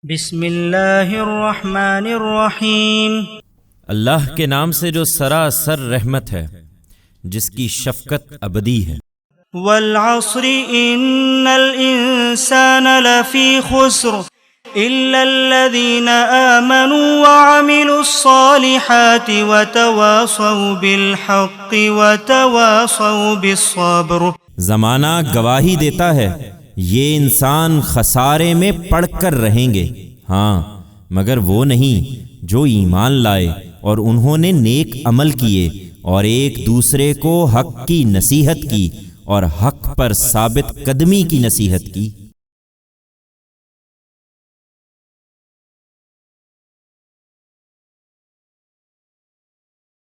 بسم اللہ الرحمن الرحیم۔ اللہ کے نام سے جو سراسر رحمت ہے، جس کی شفقت ابدی ہے۔ والعصر ان الانسان لفی خسر الا الذین آمنوا وعملوا الصالحات وتواصوا بالحق وتواصوا بالصبر۔ زمانہ گواہی دیتا ہے، یہ انسان خسارے میں پڑ کر رہیں گے، ہاں مگر وہ نہیں جو ایمان لائے اور انہوں نے نیک عمل کیے اور ایک دوسرے کو حق کی نصیحت کی اور حق پر ثابت قدمی کی نصیحت کی۔